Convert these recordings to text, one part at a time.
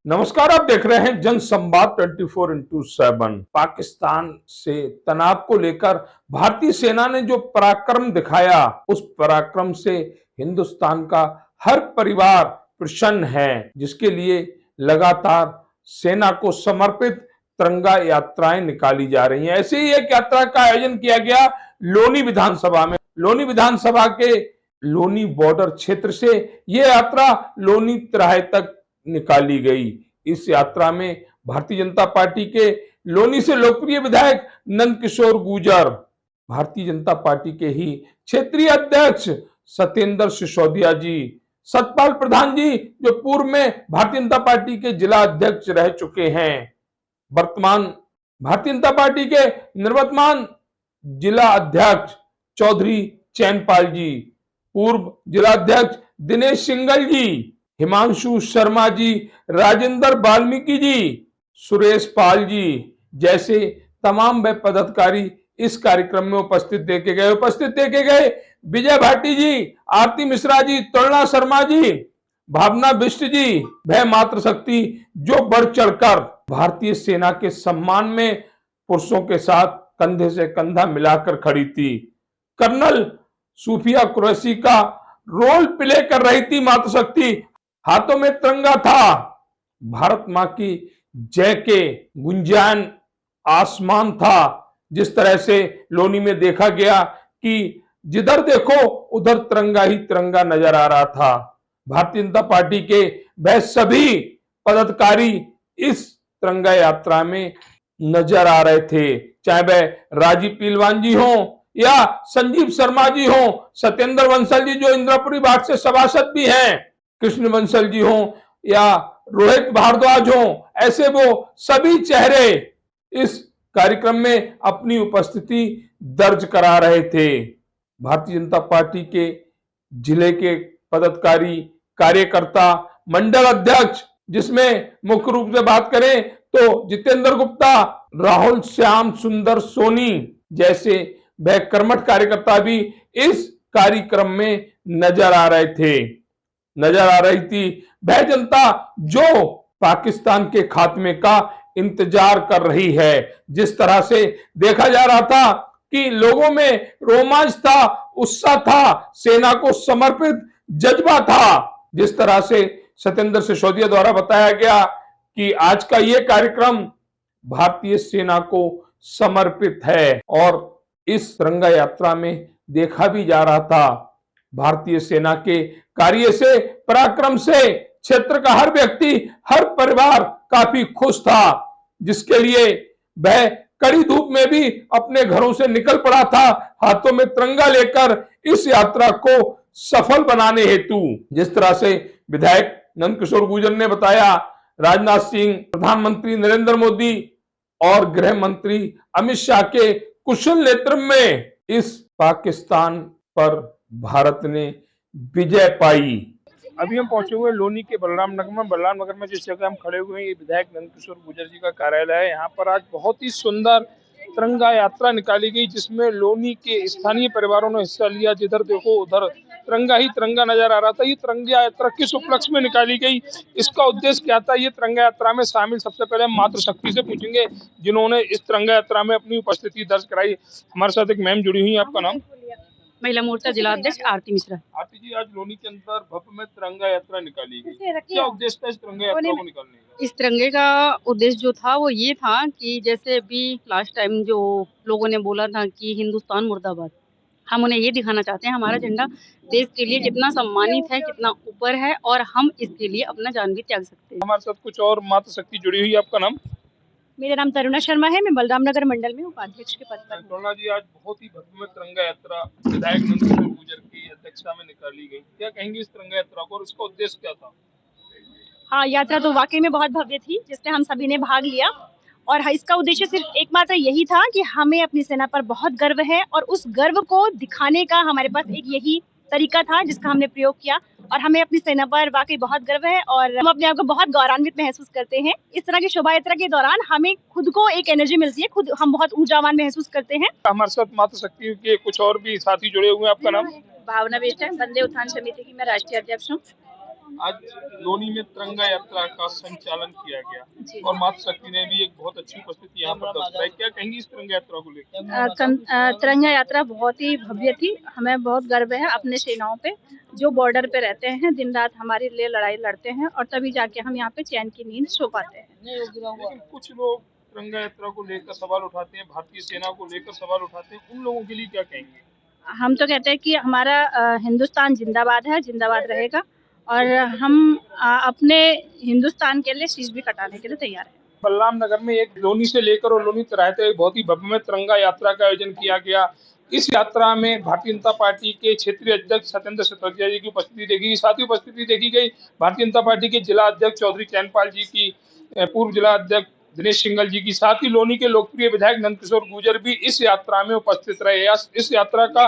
नमस्कार, आप देख रहे हैं जन संवाद 24x7। पाकिस्तान से तनाव को लेकर भारतीय सेना ने जो पराक्रम दिखाया, उस पराक्रम से हिंदुस्तान का हर परिवार प्रसन्न है, जिसके लिए लगातार सेना को समर्पित तिरंगा यात्राएं निकाली जा रही हैं। ऐसे ही एक यात्रा का आयोजन किया गया लोनी विधानसभा में। लोनी विधानसभा के लोनी बॉर्डर क्षेत्र से यह यात्रा लोनी तिराहे तक निकाली गई। इस यात्रा में भारतीय जनता पार्टी के लोनी से लोकप्रिय विधायक नंदकिशोर गुर्जर, भारतीय जनता पार्टी के ही क्षेत्रीय अध्यक्ष सत्येंद्र सिसोदिया जी, सतपाल प्रधान जी जो पूर्व में भारतीय जनता पार्टी के जिला अध्यक्ष रह चुके हैं, वर्तमान भारतीय जनता पार्टी के निवर्तमान जिला अध्यक्ष चौधरी चैनपाल जी, पूर्व जिला अध्यक्ष दिनेश सिंघल जी, हिमांशु शर्मा जी, राजेंद्र वाल्मीकि जी, सुरेश पाल जी जैसे तमाम वे पदाधिकारी इस कार्यक्रम में उपस्थित देखे गए। विजय भाटी जी, आरती मिश्रा जी, तरुणा शर्मा जी, भावना बिष्ट जी, वह मातृशक्ति जो बढ़ चढ़कर भारतीय सेना के सम्मान में पुरुषों के साथ कंधे से कंधा मिलाकर खड़ी थी। कर्नल सूफिया कुरैशी का रोल प्ले कर रही थी मातृशक्ति। हाथों में तिरंगा था। भारत मां की जय के गुंजान आसमान था। जिस तरह से लोनी में देखा गया कि जिधर देखो उधर तिरंगा ही तिरंगा नजर आ रहा था। भारतीय जनता पार्टी के वह सभी पदाधिकारी इस तिरंगा यात्रा में नजर आ रहे थे, चाहे वह राजीव पीलवान जी हो या संजीव शर्मा जी हो, सत्येंद्र बंसल जी जो इंद्रपुरी बाग से सभासद भी हैं, कृष्ण बंसल जी हो या रोहित भारद्वाज हो, ऐसे वो सभी चेहरे इस कार्यक्रम में अपनी उपस्थिति दर्ज करा रहे थे। भारतीय जनता पार्टी के जिले के पदाधिकारी, कार्यकर्ता, मंडल अध्यक्ष, जिसमें मुख्य रूप से बात करें तो जितेंद्र गुप्ता, राहुल श्याम सुंदर सोनी जैसे वह कर्मठ कार्यकर्ता भी इस कार्यक्रम में नजर आ रही थी। वह जनता जो पाकिस्तान के खात्मे का इंतजार कर रही है। जिस तरह से देखा जा रहा था कि लोगों में रोमांच था, उत्साह था, सेना को समर्पित जज्बा था। जिस तरह से सत्येंद्र सिसोदिया द्वारा बताया गया कि आज का यह कार्यक्रम भारतीय सेना को समर्पित है और इस तिरंगा यात्रा में देखा भी जा रहा था भारतीय सेना के कार्य से, पराक्रम से क्षेत्र का हर व्यक्ति, हर परिवार काफी खुश था, जिसके लिए वह कड़ी धूप में भी अपने घरों से निकल पड़ा था, हाथों में तिरंगा लेकर इस यात्रा को सफल बनाने हेतु। जिस तरह से विधायक नंदकिशोर गुर्जर ने बताया, राजनाथ सिंह, प्रधानमंत्री नरेंद्र मोदी और गृह मंत्री अमित शाह के कुशल नेतृत्व में इस पाकिस्तान पर भारत ने विजय पाई। अभी हम पहुंचे हुए लोनी के बलराम नगर में जिस जगह हम खड़े हुए हैं, ये विधायक नंदकिशोर गुर्जर जी का कार्यालय है। यहाँ पर आज बहुत ही सुंदर तिरंगा यात्रा निकाली गई, जिसमें लोनी के स्थानीय परिवारों ने हिस्सा लिया। जिधर देखो उधर तिरंगा ही तिरंगा नजर आ रहा था। ये तिरंगा यात्रा किस उपलक्ष्य में निकाली गई, इसका उद्देश्य क्या था, ये तिरंगा यात्रा में शामिल सबसे पहले हम मातृशक्ति से पूछेंगे, जिन्होंने इस तिरंगा यात्रा में अपनी उपस्थिति दर्ज कराई। हमारे साथ एक मैम जुड़ी हुई है, आपका नाम? महिला मोर्चा जिला अध्यक्ष आरती मिश्रा। आरती जी, आज लोनी के अंदर भव्य में तिरंगा यात्रा निकाली गई, क्या उद्देश्य था इस तिरंगा यात्रा को निकालने का? इस तिरंगे का उद्देश्य जो था वो ये था कि जैसे अभी लास्ट टाइम जो लोगों ने बोला था कि हिंदुस्तान मुर्दाबाद, हम उन्हें ये दिखाना चाहते हैं हमारा झंडा देश के लिए कितना सम्मानित है, कितना ऊपर है और हम इसके लिए अपना जान भी त्याग सकते हैं। हमारे साथ कुछ और मातृशक्ति जुड़ी हुई है, आपका नाम? मेरा नाम तरुणा शर्मा है, मैं बलराम नगर मंडल में उपाध्यक्ष के पद पर। तरुणा जी, आज बहुत ही भव्य में तिरंगा यात्रा विधायक नंदकिशोर गुर्जर की अध्यक्षता में निकाली गई, क्या कहेंगे इस तिरंगा यात्रा को और इसका उद्देश्य क्या था? हाँ, यात्रा तो वाकई में बहुत भव्य थी, जिसमें हम सभी ने भाग लिया और इसका उद्देश्य सिर्फ एकमात्र यही था कि हमें अपनी सेना पर बहुत गर्व है और उस गर्व को दिखाने का हमारे पास एक यही तरीका था जिसका हमने प्रयोग किया और हमें अपनी सेना पर वाकई बहुत गर्व है और हम अपने आप को बहुत गौरवान्वित महसूस करते हैं। इस तरह की शोभा यात्रा के दौरान हमें खुद को एक एनर्जी मिलती है, खुद हम बहुत ऊर्जावान महसूस करते हैं। हमारे साथ मातृशक्ति के कुछ और भी साथी जुड़े हुए हैं, आपका नाम? भावना बिष्ट है, संदेह उत्थान समिति की मैं राष्ट्रीय अध्यक्ष हूँ। आज लोनी में तिरंगा यात्रा का संचालन किया गया और मातृशक्ति ने भी एक बहुत अच्छी उपस्थिति यहाँ पर दर्ज कराई। क्या कहेंगी इस तिरंगा यात्रा को लेकर? तिरंगा यात्रा बहुत ही भव्य थी। हमें बहुत गर्व है अपने सेनाओं पे, जो बॉर्डर पे रहते हैं, दिन रात हमारे लिए लड़ाई लड़ते हैं और तभी जाके हम यहाँ पे चैन की नींद सो पाते हैं। लेकिन कुछ लोग तिरंगा यात्रा को लेकर सवाल उठाते हैं, भारतीय सेना को लेकर सवाल उठाते हैं, उन लोगों के लिए क्या कहेंगे? हम तो कहते हैं कि हमारा हिंदुस्तान जिंदाबाद है, जिंदाबाद रहेगा और हम अपने हिंदुस्तान के लिए शीश भी कटाने के लिए तैयार हैं। बलराम नगर में एक लोनी से लेकर और लोनी तिराहे तक बहुत ही भव्य में तिरंगा यात्रा का आयोजन किया गया। इस यात्रा में भारतीय जनता पार्टी के क्षेत्रीय अध्यक्ष सत्येंद्र सतोदिया जी की उपस्थिति देखी, साथ ही उपस्थिति देखी गई भारतीय जनता पार्टी के जिला अध्यक्ष चौधरी चैनपाल जी की, पूर्व जिला अध्यक्ष दिनेश सिंघल जी की, साथ ही लोनी के लोकप्रिय विधायक नंदकिशोर गुर्जर भी इस यात्रा में उपस्थित रहे। इस यात्रा का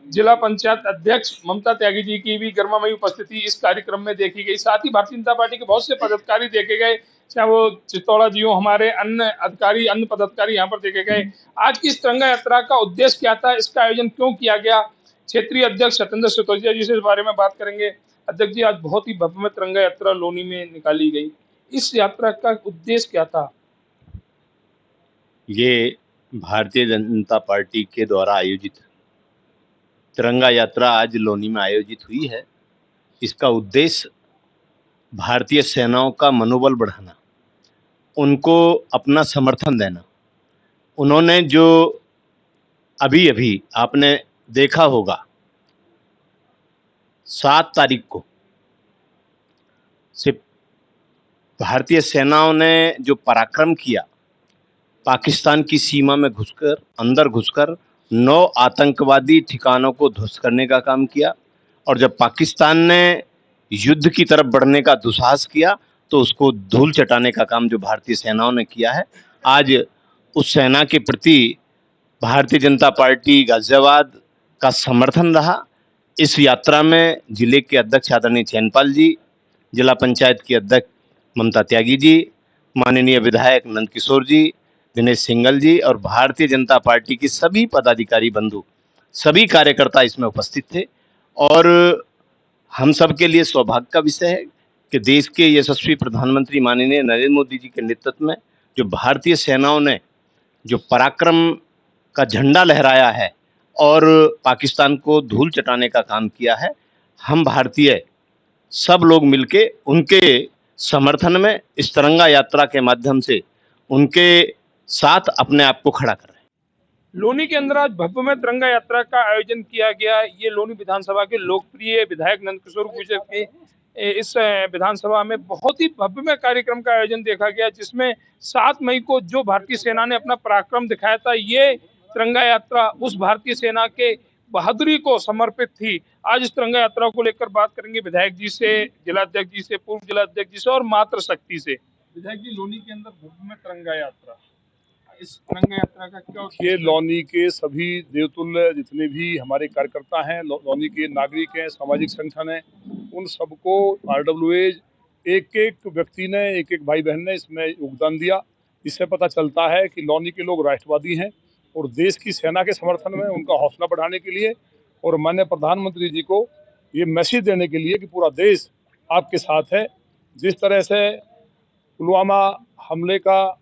जिला पंचायत अध्यक्ष ममता त्यागी जी की भी गर्मामयी उपस्थिति इस कार्यक्रम में देखी गई। साथ ही भारतीय जनता पार्टी के बहुत से पदाधिकारी देखे गए, चाहे वो चित्तौड़ा जी हो, हमारे अन्य अधिकारी, अन्य पदाधिकारी यहाँ पर देखे गए। आज की इस तिरंगा यात्रा का उद्देश्य क्या था, इसका आयोजन क्यों किया गया, क्षेत्रीय अध्यक्ष सत्येंद्र सतोदिया जी से इस बारे में बात करेंगे। अध्यक्ष जी, आज बहुत ही भव्य में तिरंगा यात्रा लोनी में निकाली गई, इस यात्रा का उद्देश्य क्या था? ये भारतीय जनता पार्टी के द्वारा आयोजित तिरंगा यात्रा आज लोनी में आयोजित हुई है। इसका उद्देश्य भारतीय सेनाओं का मनोबल बढ़ाना, उनको अपना समर्थन देना। उन्होंने जो अभी आपने देखा होगा 7 तारीख को सिर्फ भारतीय सेनाओं ने जो पराक्रम किया, पाकिस्तान की सीमा में घुसकर, अंदर घुसकर 9 आतंकवादी ठिकानों को ध्वस्त करने का काम किया, और जब पाकिस्तान ने युद्ध की तरफ बढ़ने का दुस्साहस किया तो उसको धूल चटाने का काम जो भारतीय सेनाओं ने किया है। आज उस सेना के प्रति भारतीय जनता पार्टी गाजियाबाद का समर्थन रहा। इस यात्रा में जिले के अध्यक्ष आदरणीय चैनपाल जी, जिला पंचायत की अध्यक्ष ममता त्यागी जी, माननीय विधायक नंदकिशोर जी, दिनेश सिंघल जी और भारतीय जनता पार्टी की सभी पदाधिकारी बंधु, सभी कार्यकर्ता इसमें उपस्थित थे। और हम सब के लिए सौभाग्य का विषय है कि देश के यशस्वी प्रधानमंत्री माननीय नरेंद्र मोदी जी के नेतृत्व में जो भारतीय सेनाओं ने जो पराक्रम का झंडा लहराया है और पाकिस्तान को धूल चटाने का काम किया है, हम भारतीय सब लोग मिलके उनके समर्थन में इस तिरंगा यात्रा के माध्यम से उनके साथ अपने आप को खड़ा कर रहे हैं। लोनी के अंदर आज भव्य में तिरंगा यात्रा का आयोजन किया गया। ये लोनी विधानसभा के लोकप्रिय विधायक नंदकिशोर गुर्जर के इस विधानसभा में बहुत ही भव्य में कार्यक्रम का आयोजन देखा गया, जिसमें 7 मई को जो भारतीय सेना ने अपना पराक्रम दिखाया था, ये तिरंगा यात्रा उस भारतीय सेना के बहादुरी को समर्पित थी। आज इस तिरंगा यात्रा को लेकर बात करेंगे विधायक जी से, जिला अध्यक्ष जी से, पूर्व जिला अध्यक्ष जी से और मातृशक्ति से। विधायक जी, लोनी के अंदर भव्य में तिरंगा यात्रा, इस तिरंगा यात्रा का क्या? ये लोनी के सभी देवतुल्य जितने भी हमारे कार्यकर्ता हैं, लोनी के नागरिक हैं, सामाजिक संगठन हैं, उन सबको RWAs एक एक व्यक्ति ने, एक एक भाई बहन ने इसमें योगदान दिया। इससे पता चलता है कि लोनी के लोग राष्ट्रवादी हैं और देश की सेना के समर्थन में उनका हौसला बढ़ाने के लिए और माननीय प्रधानमंत्री जी को ये मैसेज देने के लिए कि पूरा देश आपके साथ है। जिस तरह से पुलवामा हमले का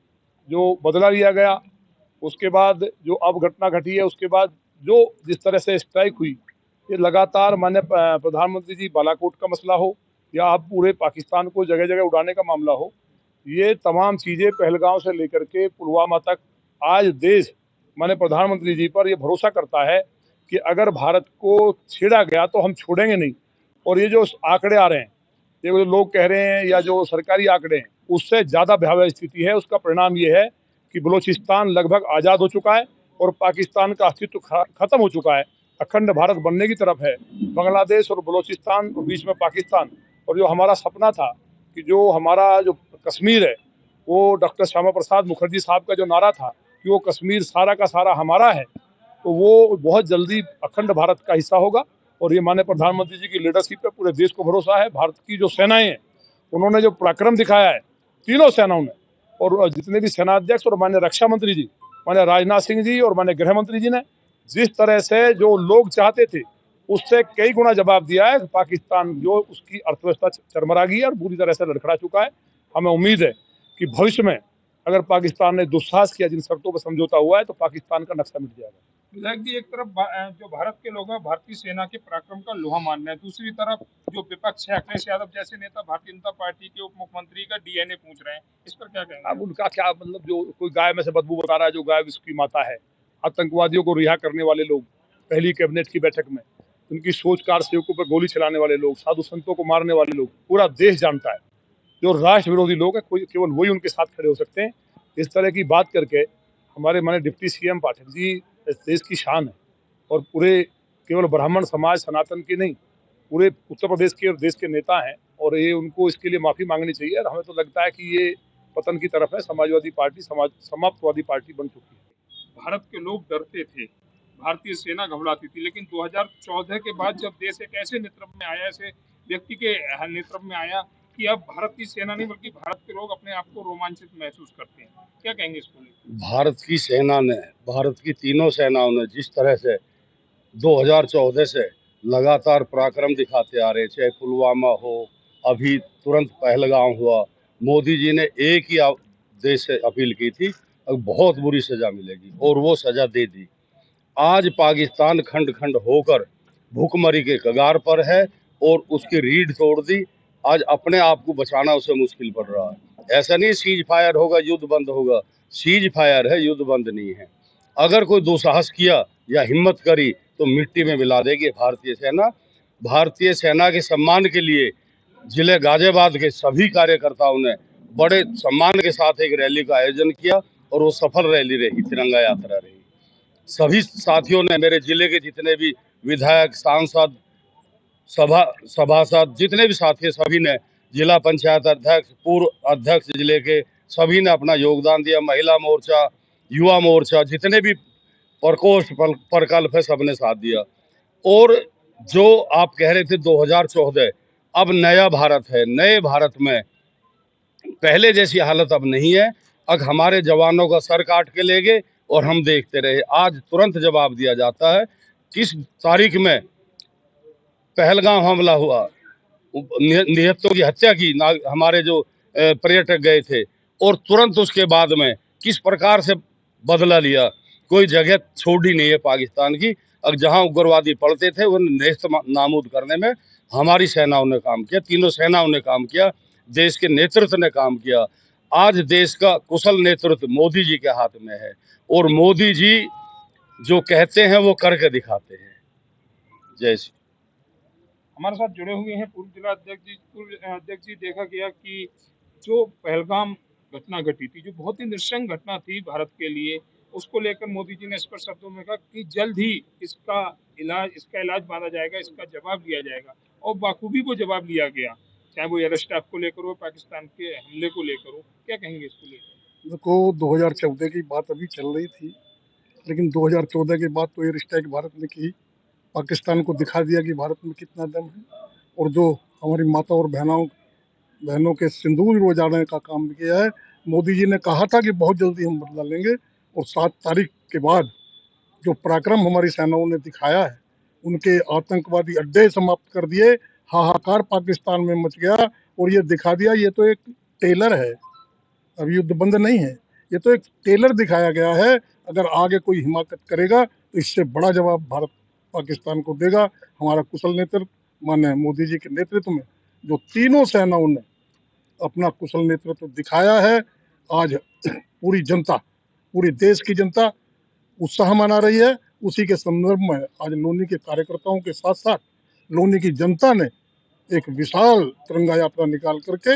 जो बदला लिया गया, उसके बाद जो अब घटना घटी है, उसके बाद जो जिस तरह से स्ट्राइक हुई, ये लगातार माननीय प्रधानमंत्री जी बालाकोट का मसला हो या अब पूरे पाकिस्तान को जगह जगह उड़ाने का मामला हो, ये तमाम चीज़ें पहलगांव से लेकर के पुलवामा तक आज देश माननीय प्रधानमंत्री जी पर ये भरोसा करता है कि अगर भारत को छेड़ा गया तो हम छोड़ेंगे नहीं। और ये जो आंकड़े आ रहे हैं, ये जो लोग कह रहे हैं या जो सरकारी आंकड़े हैं, उससे ज़्यादा भयावह स्थिति है। उसका परिणाम ये है कि बलूचिस्तान लगभग आज़ाद हो चुका है और पाकिस्तान का अस्तित्व खत्म हो चुका है, अखंड भारत बनने की तरफ है। बांग्लादेश और बलूचिस्तान और बीच में पाकिस्तान, और जो हमारा सपना था कि जो हमारा जो कश्मीर है, वो डॉक्टर श्यामा प्रसाद मुखर्जी साहब का जो नारा था कि वो कश्मीर सारा का सारा हमारा है, तो वो बहुत जल्दी अखंड भारत का हिस्सा होगा। और ये माननीय प्रधानमंत्री जी की लीडरशिप पे पूरे देश को भरोसा है। भारत की जो सेनाएं हैं, उन्होंने जो पराक्रम दिखाया है, तीनों सेनाओं ने, और जितने भी सेनाध्यक्ष और माननीय रक्षा मंत्री जी, माननीय राजनाथ सिंह जी और माननीय गृह मंत्री जी ने, जिस तरह से जो लोग चाहते थे उससे कई गुना जवाब दिया है। पाकिस्तान जो उसकी अर्थव्यवस्था चरमरा गई है और पूरी तरह से लड़खड़ा चुका है। हमें उम्मीद है कि भविष्य में अगर पाकिस्तान ने दुस्साहस किया, जिन शर्तों पर समझौता हुआ है, तो पाकिस्तान का नक्शा मिट जाएगा। विधायक जी, एक तरफ जो भारत के लोग हैं भारतीय सेना के पराक्रम का लोहा मानना है, दूसरी तरफ जो विपक्ष है अखिलेश यादव जैसे नेता भारतीय जनता पार्टी के उप मुख्यमंत्री का डीएनए पूछ रहे हैं, इस पर क्या कहेंगे? अब उनका क्या मतलब, जो कोई गाय में से बदबू बता रहा है, जो गाय उसकी माता है। आतंकवादियों को रिहा करने वाले लोग, पहली कैबिनेट की बैठक में उनकी सोच कार सेवकों पर गोली चलाने वाले लोग, साधु संतों को मारने वाले लोग, पूरा देश जानता है। जो राष्ट्र विरोधी लोग हैं, कोई केवल वही उनके साथ खड़े हो सकते हैं। इस तरह की बात करके हमारे माननीय डिप्टी सीएम पाठक जी इस देश की शान है और पूरे केवल ब्राह्मण समाज सनातन के नहीं, पूरे उत्तर प्रदेश के और देश के नेता हैं और ये उनको इसके लिए माफी मांगनी चाहिए। और हमें तो लगता है कि ये पतन की तरफ है। समाजवादी पार्टी समाप्तवादी पार्टी बन चुकी है। भारत के लोग डरते थे, भारतीय सेना घबराती थी, लेकिन 2014 के बाद जब देश एक ऐसे नेतृत्व में आया, ऐसे व्यक्ति के नेतृत्व में आया कि अब भारत की सेना नहीं बल्कि भारत के लोग अपने आप को रोमांचित महसूस करते हैं, क्या कहेंगे इसको लेकर? भारत की सेना ने, भारत की तीनों सेनाओं ने जिस तरह से 2014 से लगातार पराक्रम दिखाते आ रहे, चाहे पुलवामा हो, अभी तुरंत पहलगाम हुआ, मोदी जी ने एक ही देश से अपील की थी अब बहुत बुरी सजा मिलेगी और वो सजा दे दी। आज पाकिस्तान खंड खंड होकर भूखमरी के कगार पर है और उसकी रीढ़ तोड़ दी। आज अपने आप को बचाना उसे मुश्किल पड़ रहा है। ऐसा नहीं सीज फायर होगा युद्ध बंद होगा, सीज फायर है, युद्ध बंद नहीं है। अगर कोई दुस्साहस किया या हिम्मत करी तो मिट्टी में मिला देगी भारतीय सेना। भारतीय सेना के सम्मान के लिए जिले गाजियाबाद के सभी कार्यकर्ताओं ने बड़े सम्मान के साथ एक रैली का आयोजन किया और वो सफल रैली रही, तिरंगा यात्रा रही। सभी साथियों ने, मेरे जिले के जितने भी विधायक, सांसद, सभासद, जितने भी साथी, सभी ने, जिला पंचायत अध्यक्ष, पूर्व अध्यक्ष जिले के, सभी ने अपना योगदान दिया। महिला मोर्चा, युवा मोर्चा, जितने भी प्रकोष्ठ प्रकल्प है, सबने साथ दिया। और जो आप कह रहे थे 2014, अब नया भारत है। नए भारत में पहले जैसी हालत अब नहीं है। अब हमारे जवानों का सर काट के ले गए और हम देखते रहे। आज तुरंत जवाब दिया जाता है। किस तारीख में पहलगाम हमला हुआ, निहत्तों की हत्या की, हमारे जो पर्यटक गए थे, और तुरंत उसके बाद में किस प्रकार से बदला लिया। कोई जगह छोड़ी नहीं है पाकिस्तान की। अब जहां उग्रवादी पड़ते थे वो नेस्त नाबूद करने में हमारी सेनाओं ने काम किया, तीनों सेनाओं ने काम किया, देश के नेतृत्व ने काम किया। आज देश का कुशल नेतृत्व मोदी जी के हाथ में है और मोदी जी जो कहते हैं वो करके दिखाते हैं। जय श्री। हमारे साथ जुड़े हुए हैं पूर्व जिला अध्यक्ष जी। पूर्व अध्यक्ष जी, देखा गया कि जो पहलगाम घटना घटी थी, जो बहुत ही नृशंस घटना थी भारत के लिए, उसको लेकर मोदी जी ने स्पष्ट शब्दों में कहा कि जल्द ही इसका इलाज बांधा जाएगा, इसका जवाब लिया जाएगा, और बाखूबी वो जवाब लिया गया, चाहे वो एयर स्टाफ को लेकर हो, पाकिस्तान के हमले को लेकर हो। क्या कहेंगे इसको लेकर? देखो, 2014 की बात अभी चल रही थी, लेकिन 2014 के बाद तो एयर स्ट्राइक भारत ने की, पाकिस्तान को दिखा दिया कि भारत में कितना दम है। और जो हमारी माता और बहनों के सिंदूर उजाड़ने का काम किया है। मोदी जी ने कहा था कि बहुत जल्दी हम बदला लेंगे, और 7 तारीख के बाद जो पराक्रम हमारी सेनाओं ने दिखाया है, उनके आतंकवादी अड्डे समाप्त कर दिए, हाहाकार पाकिस्तान में मच गया और ये दिखा दिया ये तो एक टेलर है, अब युद्ध बंद नहीं है, ये तो एक टेलर दिखाया गया है। अगर आगे कोई हिमाकत करेगा तो इससे बड़ा जवाब भारत पाकिस्तान को देगा। हमारा कुशल नेतृत्व माननीय मोदी जी के नेतृत्व में जो तीनों सेनाओं ने अपना कुशल नेतृत्व दिखाया है, आज पूरी जनता, पूरी देश की जनता उत्साह मना रही है। उसी के संदर्भ में आज लोनी के कार्यकर्ताओं के साथ साथ लोनी की जनता ने एक विशाल तिरंगा यात्रा निकाल करके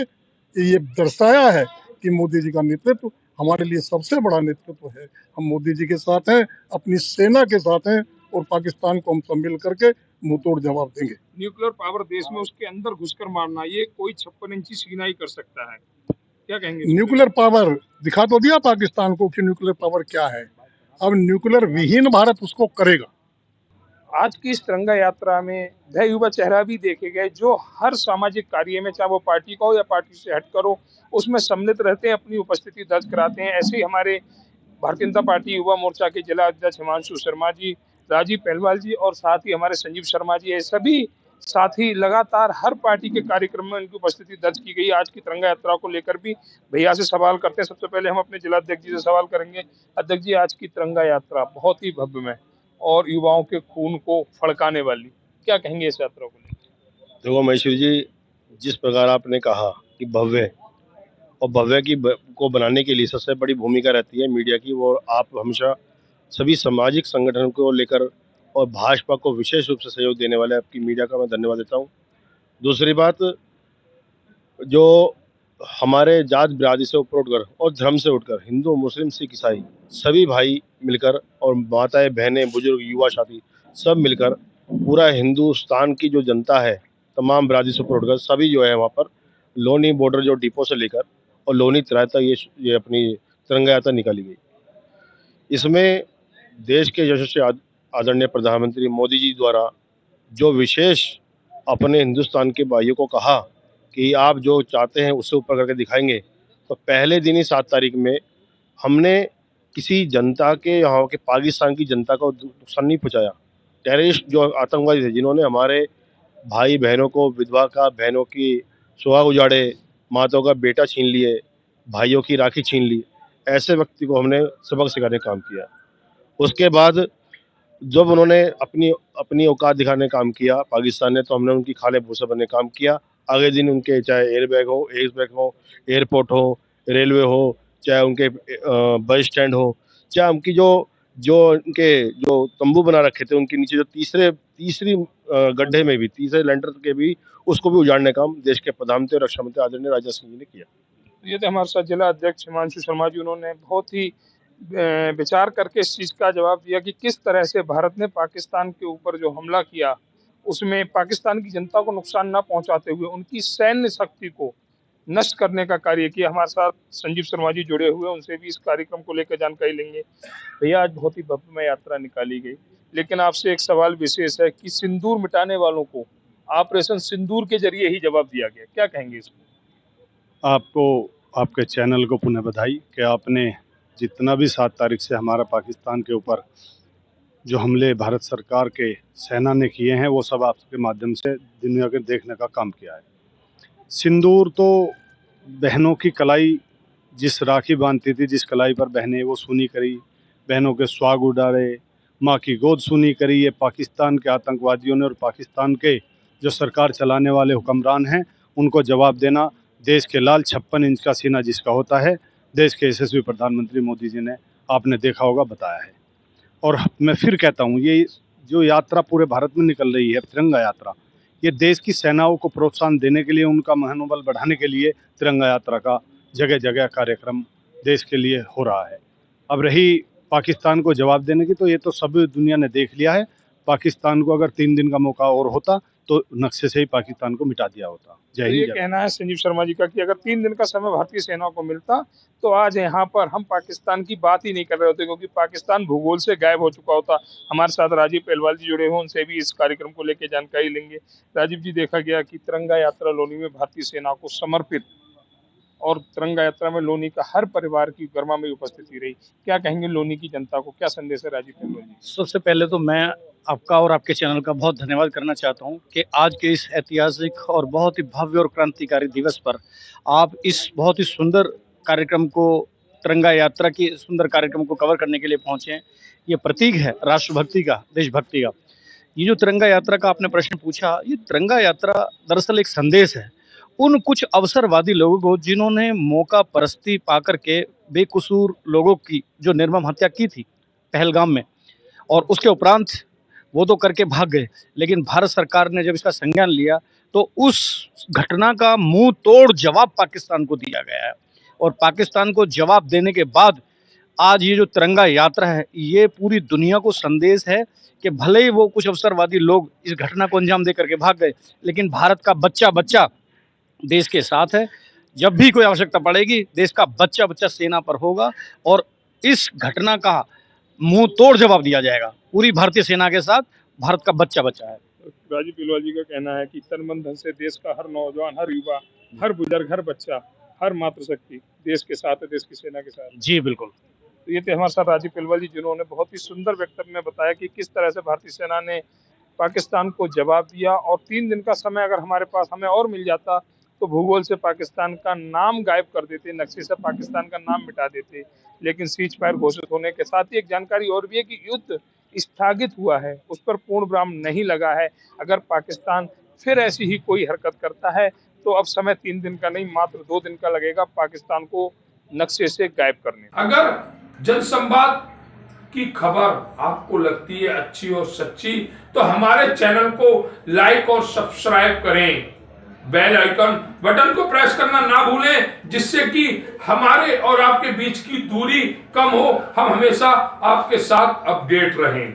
ये दर्शाया है कि मोदी जी का नेतृत्व हमारे लिए सबसे बड़ा नेतृत्व है। हम मोदी जी के साथ हैं, अपनी सेना के साथ हैं, और पाकिस्तान को हम सब मिल करके मुंहतोड़ जवाब देंगे। न्यूक्लियर पावर देश में उसके अंदर घुसकर मारना, ये कोई 56 इंची सीना ही कर सकता है, क्या कहेंगे? न्यूक्लियर पावर दिखा तो दिया पाकिस्तान को कि न्यूक्लियर पावर क्या है। अब न्यूक्लियर विहीन भारत उसको करेगा। आज की इस तिरंगा यात्रा में वह युवा चेहरा भी देखे गए जो हर सामाजिक कार्य में, चाहे वो पार्टी का हो या पार्टी से हटकर हो, उसमें सम्मिलित रहते हैं, अपनी उपस्थिति दर्ज कराते हैं। ऐसे ही हमारे भारतीय जनता पार्टी युवा मोर्चा के जिला अध्यक्ष हिमांशु शर्मा जी राजीव पहलवाल जी और साथ ही हमारे संजीव शर्मा जी, ये सभी साथी लगातार हर पार्टी के कार्यक्रम में उनकी उपस्थिति दर्ज की गई। आज की तिरंगा यात्रा को लेकर भी भैया से सवाल करते हैं। सबसे पहले हम अपने जिलाध्यक्ष जी से सवाल करेंगे। अध्यक्ष जी, आज की तिरंगा यात्रा बहुत ही भव्य में और युवाओं के खून को फड़काने वाली, क्या कहेंगे इस यात्रा को लेकर? देखो महेश्वर जी, जिस प्रकार आपने कहा कि भव्य और भव्य को बनाने के लिए सबसे बड़ी भूमिका रहती है मीडिया की, वो आप हमेशा सभी सामाजिक संगठनों को लेकर और भाजपा को विशेष रूप से सहयोग देने वाले आपकी मीडिया का मैं धन्यवाद देता हूँ। दूसरी बात, जो हमारे जात बिरादरी से ऊपर उठकर और धर्म से उठकर हिंदू मुस्लिम सिख ईसाई सभी भाई मिलकर और माताएं बहनें बुजुर्ग युवा साथी सब मिलकर पूरा हिंदुस्तान की जो जनता है तमाम बिरादरी से ऊपर उठकर सभी जो है वहाँ पर लोनी बॉर्डर जो डिपो से लेकर और लोनी तराई तक ये अपनी तिरंगा यात्रा निकाली गई। इसमें देश के यशस्वी आदरणीय प्रधानमंत्री मोदी जी द्वारा जो विशेष अपने हिंदुस्तान के भाइयों को कहा कि आप जो चाहते हैं उससे ऊपर करके दिखाएंगे, तो पहले दिन ही 7 तारीख में हमने किसी जनता के यहाँ के पाकिस्तान की जनता को नुकसान नहीं पहुँचाया। टेररिस्ट जो आतंकवादी थे जिन्होंने हमारे भाई बहनों को विधवा का बहनों की सुहाग उजाड़े, माताओं का बेटा छीन लिए, भाइयों की राखी छीन ली, ऐसे व्यक्ति को हमने सबक सिखाने का काम किया। उसके बाद जब उन्होंने अपनी औकात दिखाने का काम किया पाकिस्तान ने, तो हमने उनकी खाले भूसा बनने का काम किया। अगले दिन उनके चाहे एयरबैग हो, एयरपोर्ट हो, रेलवे हो, चाहे उनके बस स्टैंड हो, चाहे उनकी जो उनके जो तंबू बना रखे थे उनके नीचे जो तीसरी गड्ढे में भी तीसरे लेंटर के भी उसको भी उजाड़ने का काम देश के प्रधानमंत्री और रक्षा मंत्री आदरणीय राजनाथ सिंह जी ने किया। ये थे हमारे साथ जिला अध्यक्ष हिमांशु शर्मा जी। उन्होंने बहुत ही विचार करके इस चीज का जवाब दिया कि किस तरह से भारत ने पाकिस्तान के ऊपर जो हमला किया उसमें पाकिस्तान की जनता को नुकसान न पहुंचाते हुए उनकी सैन्य शक्ति को नष्ट करने का कार्य किया। हमारे साथ संजीव शर्मा जी जुड़े हुए, उनसे भी इस कार्यक्रम को लेकर जानकारी लेंगे। भैया, आज बहुत ही भव्य में यात्रा निकाली गई, लेकिन आपसे एक सवाल विशेष है कि सिंदूर मिटाने वालों को ऑपरेशन सिंदूर के जरिए ही जवाब दिया गया, क्या कहेंगे इसमें? आपको आपके चैनल को पुनः बधाई कि आपने जितना भी 7 तारीख से हमारा पाकिस्तान के ऊपर जो हमले भारत सरकार के सेना ने किए हैं वो सब आपके माध्यम से दुनिया के देखने का काम किया है। सिंदूर तो बहनों की कलाई, जिस राखी बांधती थी जिस कलाई पर बहनें, वो सूनी करी, बहनों के सुहाग उड़ाए, माँ की गोद सूनी करी। ये पाकिस्तान के आतंकवादियों ने और पाकिस्तान के जो सरकार चलाने वाले हुक्मरान हैं उनको जवाब देना देश के लाल 56 इंच का सीना जिसका होता है, देश के यशस्वी प्रधानमंत्री मोदी जी ने आपने देखा होगा बताया है। और मैं फिर कहता हूँ, ये जो यात्रा पूरे भारत में निकल रही है तिरंगा यात्रा, ये देश की सेनाओं को प्रोत्साहन देने के लिए, उनका मनोबल बढ़ाने के लिए तिरंगा यात्रा का जगह जगह कार्यक्रम देश के लिए हो रहा है। अब रही पाकिस्तान को जवाब देने की, तो ये तो सब दुनिया ने देख लिया है। पाकिस्तान को अगर 3 दिन का मौका और होता तो नक्शे से ही पाकिस्तान को मिटा दिया होता। जय तो हिंद। ये कहना है संजीव शर्मा जी का कि अगर 3 दिन का समय भारतीय सेना को मिलता तो आज यहाँ पर हम पाकिस्तान की बात ही नहीं कर रहे होते, क्योंकि पाकिस्तान भूगोल से गायब हो चुका होता। हमारे साथ राजीव पहलवाल जी जुड़े हुए, उनसे भी इस कार्यक्रम को लेकर जानकारी लेंगे। राजीव जी, देखा गया कि तिरंगा यात्रा लोनी में भारतीय सेना को समर्पित और तिरंगा यात्रा में लोनी का हर परिवार की गर्मा में उपस्थिति रही, क्या कहेंगे लोनी की जनता को, क्या संदेश है राजीव पहलवाल जी? सबसे पहले तो मैं आपका और आपके चैनल का बहुत धन्यवाद करना चाहता हूं कि आज के इस ऐतिहासिक और बहुत ही भव्य और क्रांतिकारी दिवस पर आप इस बहुत ही सुंदर कार्यक्रम को, तिरंगा यात्रा की सुंदर कार्यक्रम को कवर करने के लिए पहुंचे हैं। ये प्रतीक है राष्ट्रभक्ति का, देशभक्ति का। ये जो तिरंगा यात्रा का आपने प्रश्न पूछा, ये तिरंगा यात्रा दरअसल एक संदेश है उन कुछ अवसरवादी लोगों को जिन्होंने मौका परस्ती पाकर के बेकसूर लोगों की जो निर्मम हत्या की थी पहलगाम में, और उसके उपरांत वो तो करके भाग गए, लेकिन भारत सरकार ने जब इसका संज्ञान लिया तो उस घटना का मुंह तोड़ जवाब पाकिस्तान को दिया गया है। और पाकिस्तान को जवाब देने के बाद आज ये जो तिरंगा यात्रा है, ये पूरी दुनिया को संदेश है कि भले ही वो कुछ अवसरवादी लोग इस घटना को अंजाम दे करके भाग गए, लेकिन भारत का बच्चा बच्चा देश के साथ है। जब भी कोई आवश्यकता पड़ेगी, देश का बच्चा बच्चा सेना पर होगा और इस घटना का मुंह तोड़ जवाब दिया जाएगा। पूरी भारतीय सेना के साथ भारत का बच्चा बच्चा है। राजीव पहलवाल जी का कहना है कि तन मन धन से देश का हर नौजवान, हर युवा, हर बुजुर्ग, हर बच्चा, हर मातृशक्ति देश के साथ है, देश की सेना के साथ। जी बिल्कुल। तो ये थे हमारे साथ राजीव पिलवल जी, जिन्होंने बहुत ही सुंदर वक्तव्य में बताया कि किस तरह से भारतीय सेना ने पाकिस्तान को जवाब दिया। और 3 दिन का समय अगर हमारे पास हमें और मिल जाता तो भूगोल से पाकिस्तान का नाम गायब कर देते, नक्शे से पाकिस्तान का नाम मिटा देते। लेकिन सीज फायर घोषित होने के साथ ही एक जानकारी और भी है कि युद्ध स्थगित हुआ है, उस पर पूर्ण विराम नहीं लगा है। अगर पाकिस्तान फिर ऐसी ही कोई हरकत करता है तो अब समय 3 दिन का नहीं, मात्र 2 दिन का लगेगा पाकिस्तान को नक्शे से गायब करने। अगर जनसंवाद की खबर आपको लगती है अच्छी और सच्ची तो हमारे चैनल को लाइक और सब्सक्राइब करें, बेल आइकन बटन को प्रेस करना ना भूलें, जिससे कि हमारे और आपके बीच की दूरी कम हो, हम हमेशा आपके साथ अपडेट रहें।